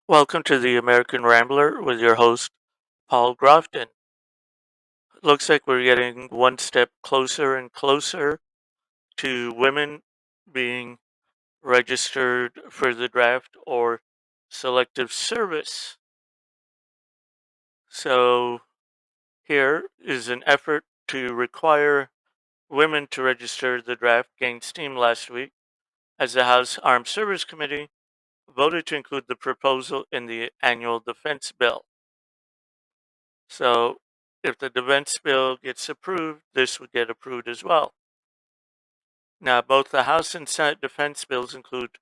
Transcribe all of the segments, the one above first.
Welcome to the American Rambler with your host, Paul Grofton. Looks like we're getting one step closer and closer to women being registered for the draft or selective service. So, here is an effort to require women to register the draft gained steam last week as the House Armed Service Committee voted to include the proposal in the annual defense bill. So if the defense bill gets approved, this would get approved as well. Now, both the House and Senate defense bills include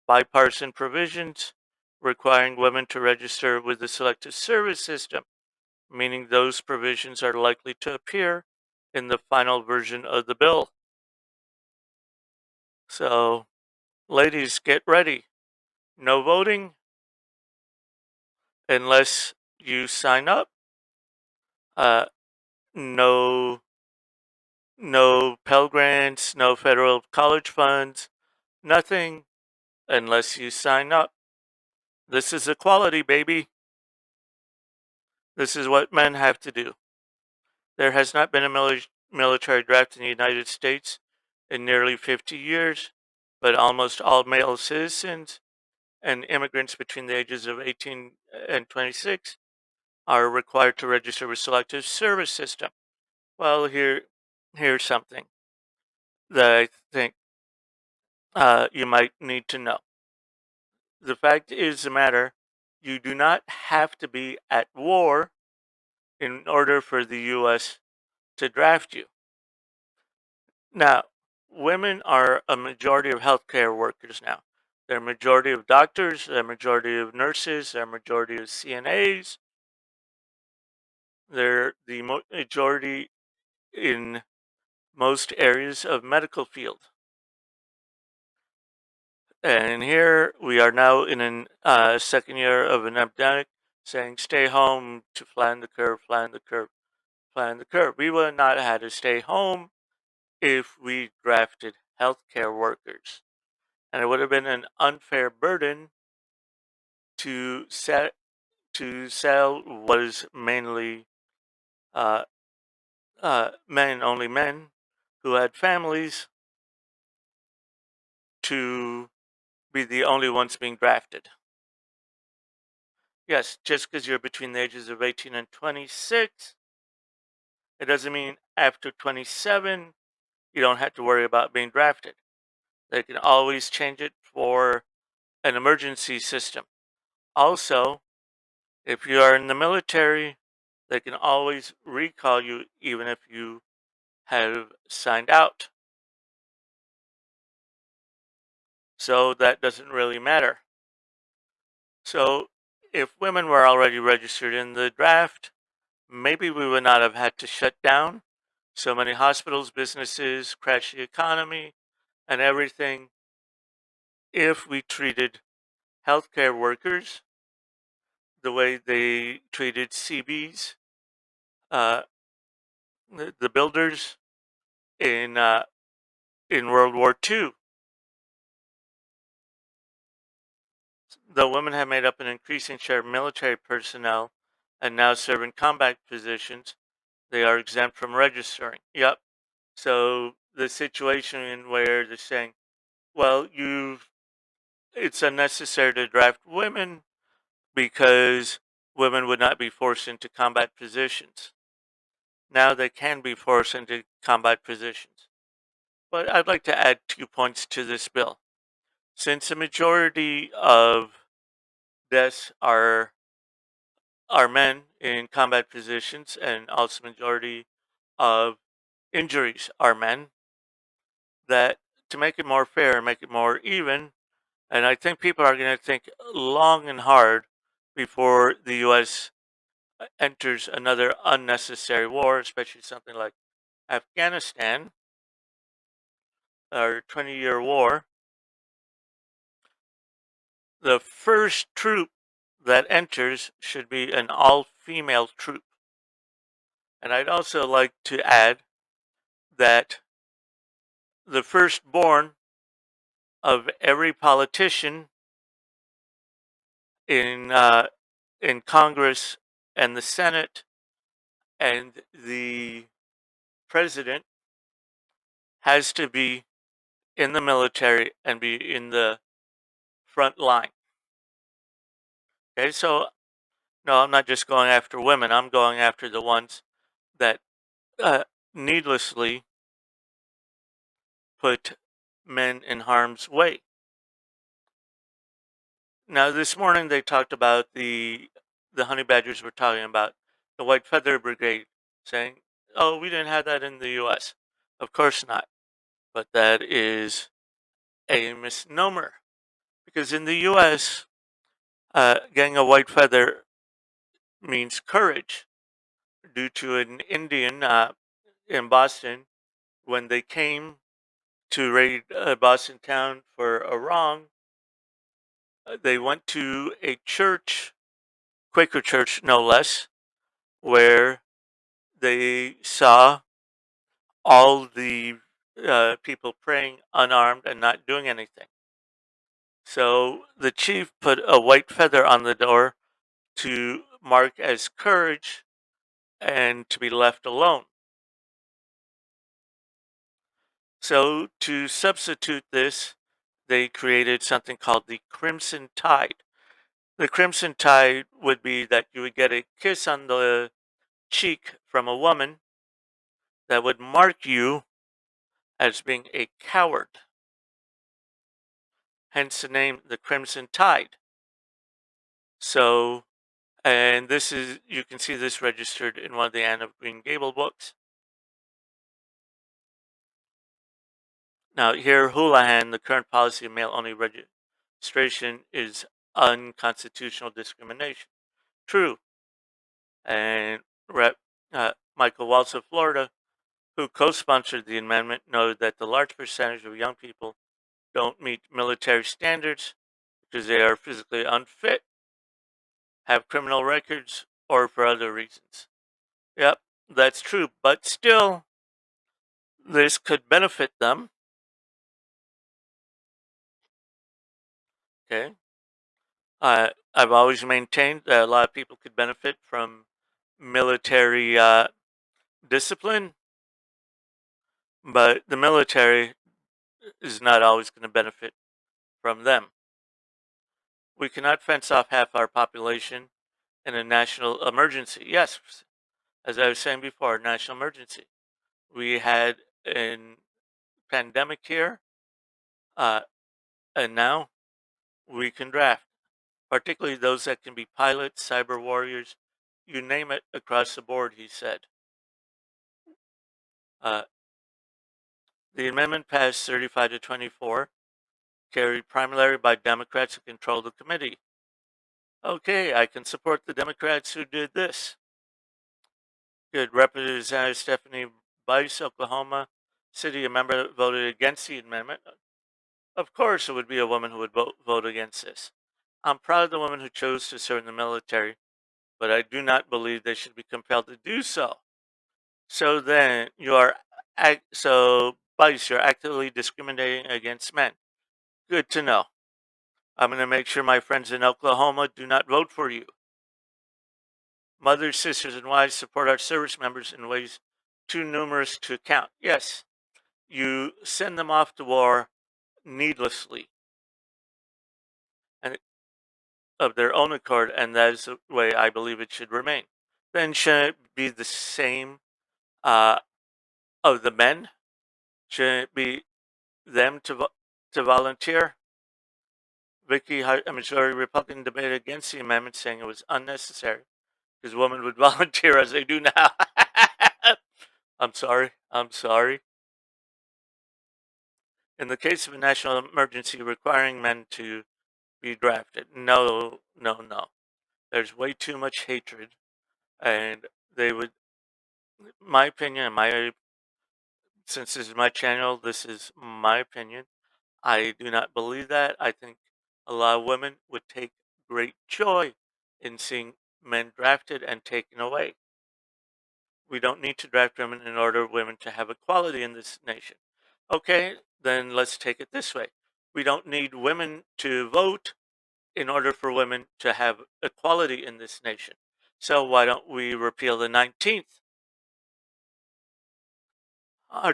bipartisan provisions requiring women to register with the Selective Service System, meaning those provisions are likely to appear in the final version of the bill. So, ladies, get ready. No voting unless you sign up. Uh, no, no Pell Grants, no federal college funds, nothing unless you sign up. This is equality, baby. This is what men have to do. There has not been a military draft in the United States in nearly 50 years, but almost all male citizens and immigrants between the ages of 18 and 26 are required to register with Selective Service System. Well, here's something that I think you might need to know. The fact is the matter, you do not have to be at war in order for the U.S. to draft you. Now, women are a majority of healthcare workers now. They're a majority of doctors, they're a majority of nurses, they're a majority of CNAs. They're the majority in most areas of medical field. And here we are now in a second year of an epidemic saying stay home to flatten the curve, flatten the curve, flatten the curve. We would not have had to stay home if we drafted healthcare workers. And it would have been an unfair burden to sell what is mainly uh, men, only men who had families, to be the only ones being drafted. Yes, just because you're between the ages of 18 and 26, it doesn't mean after 27 you don't have to worry about being drafted. They can always change it for an emergency system. Also, if you are in the military, they can always recall you even if you have signed out. So that doesn't really matter. So if women were already registered in the draft, maybe we would not have had to shut down so many hospitals, businesses, crash the economy, and everything if we treated healthcare workers the way they treated CBs, uh, the builders in World War II. Though women have made up an increasing share of military personnel and now serve in combat positions, they are exempt from registering. Yep. So the situation where they're saying, well, it's unnecessary to draft women because women would not be forced into combat positions. Now they can be forced into combat positions. But I'd like to add 2 points to this bill. Since the majority of deaths are men in combat positions, and also majority of injuries are men, that to make it more fair, make it more even, and I think people are going to think long and hard before the U.S. enters another unnecessary war, especially something like Afghanistan, or 20-year war. The first troop that enters should be an all-female troop. And I'd also like to add that the firstborn of every politician in in Congress and the Senate, and the president has to be in the military and be in the front line. Okay, so no, I'm not just going after women. I'm going after the ones that uh, needlessly put men in harm's way. Now, this morning they talked about the honey badgers were talking about the White Feather Brigade, saying, "Oh, we didn't have that in the U.S." Of course not, but that is a misnomer because in the U.S., getting a white feather means courage. Due to an Indian in Boston when they came to raid Boston town for a wrong, they went to a church, Quaker church no less, where they saw all the people praying unarmed and not doing anything. So the chief put a white feather on the door to mark as courage and to be left alone. So to substitute this, they created something called the Crimson Tide. The Crimson Tide would be that you would get a kiss on the cheek from a woman that would mark you as being a coward. Hence the name the Crimson Tide. So, and this is, you can see this registered in one of the Anne of Green Gable books. Now, here, Houlihan, the current policy of male only registration is unconstitutional discrimination. True. And Rep. Michael Waltz of Florida, who co sponsored the amendment, noted that the large percentage of young people don't meet military standards because they are physically unfit, have criminal records, or for other reasons. Yep, that's true. But still, this could benefit them. Okay. I've always maintained that a lot of people could benefit from military discipline, but the military is not always going to benefit from them. We cannot fence off half our population in a national emergency. Yes, as I was saying before, national emergency. We had a pandemic here, uh, and now we can draft, particularly those that can be pilots, cyber warriors, you name it, across the board, he said. Uh, the amendment passed 35 to 24, carried primarily by Democrats who control the committee. Okay, I can support the Democrats who did this. Good. Representative Stephanie Bice, Oklahoma City, a member voted against the amendment. Of course, it would be a woman who would vote against this. I'm proud of the women who chose to serve in the military, but I do not believe they should be compelled to do so. So then you are, so Bice, you're actively discriminating against men. Good to know. I'm going to make sure my friends in Oklahoma do not vote for you. Mothers, sisters, and wives support our service members in ways too numerous to count. Yes, you send them off to war needlessly and of their own accord, and that is the way I believe it should remain. Then should it be the same uh, of the men? Should it be them to volunteer? Vicky, a majority Republican, debated against the amendment, saying it was unnecessary because women would volunteer as they do now. I'm sorry. I'm sorry. In the case of a national emergency requiring men to be drafted, no, no, no. There's way too much hatred, and they would, my opinion, my since this is my channel, this is my opinion. I do not believe that. I think a lot of women would take great joy in seeing men drafted and taken away. We don't need to draft women in order for women to have equality in this nation. Okay, then let's take it this way. We don't need women to vote in order for women to have equality in this nation. So why don't we repeal the 19th?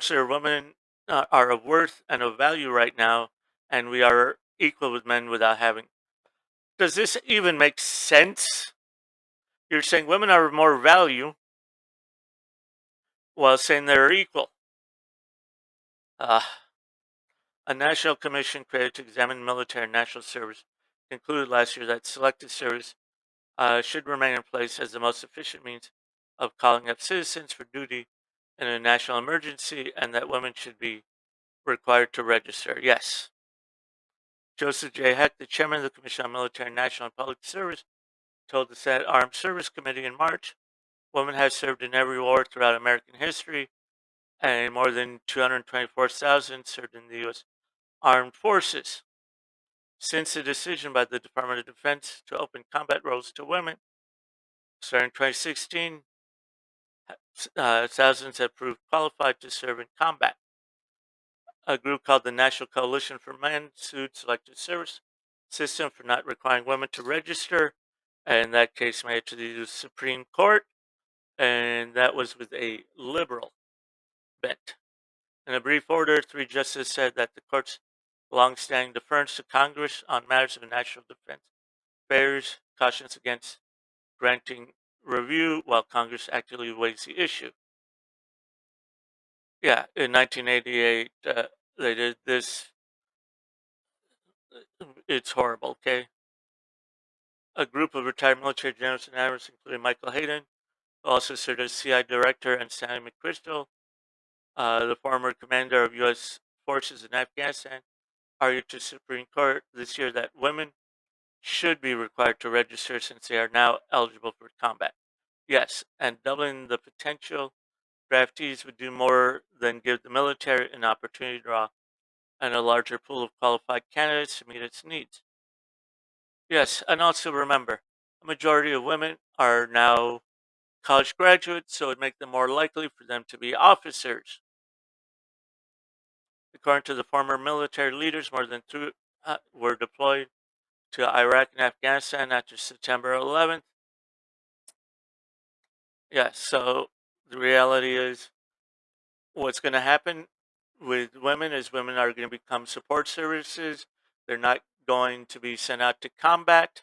Sir, women are of worth and of value right now, and we are equal with men without having. Does this even make sense? You're saying women are of more value while saying they're equal. Uh, a national commission created to examine military and national service concluded last year that selective service should remain in place as the most efficient means of calling up citizens for duty in a national emergency, and that women should be required to register. Yes. Joseph J. Heck, the chairman of the Commission on Military, National, and Public Service, told the Senate Armed Service Committee in March, women have served in every war throughout American history, and more than 224,000 served in the U.S. Armed Forces. Since the decision by the Department of Defense to open combat roles to women, starting in 2016, thousands have proved qualified to serve in combat. A group called the National Coalition for Men sued Selective Service System for not requiring women to register, and that case made it to the Supreme Court, and that was with a liberal bent. In a brief order, three justices said that the court's long-standing deference to Congress on matters of national defense bears cautions against granting review while Congress actively weighs the issue. Yeah, in 1988, they did this. It's horrible, okay? A group of retired military generals and admirals, including Michael Hayden, who also served as CI director, and Stanley McChrystal, the former commander of U.S. forces in Afghanistan, argued to the Supreme Court this year that women should be required to register since they are now eligible for combat. Yes, and doubling the potential draftees would do more than give the military an opportunity to draw and a larger pool of qualified candidates to meet its needs. Yes, and also remember, a majority of women are now college graduates, so it would make them more likely for them to be officers. According to the former military leaders, more than two were deployed to Iraq and Afghanistan after September 11th. Yes, so the reality is what's going to happen with women is women are going to become support services. They're not going to be sent out to combat,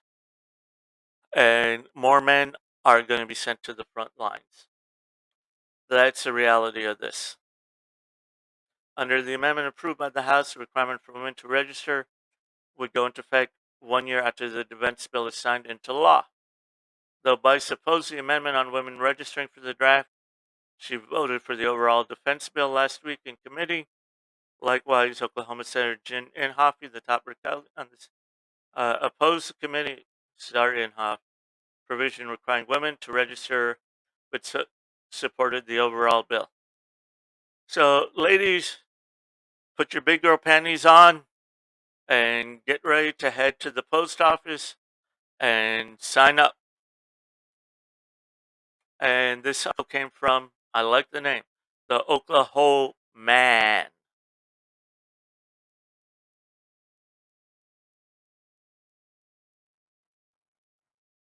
and more men are going to be sent to the front lines. That's the reality of this. Under the amendment approved by the House, the requirement for women to register would go into effect 1 year after the defense bill is signed into law. Though Bice opposed the amendment on women registering for the draft, she voted for the overall defense bill last week in committee. Likewise, Oklahoma Senator Jen Inhofe, the top Republican on this, opposed the committee Inhofe provision requiring women to register, but supported the overall bill. So, ladies, put your big girl panties on and get ready to head to the post office and sign up. And this came from, I like the name, the Oklahoma Man.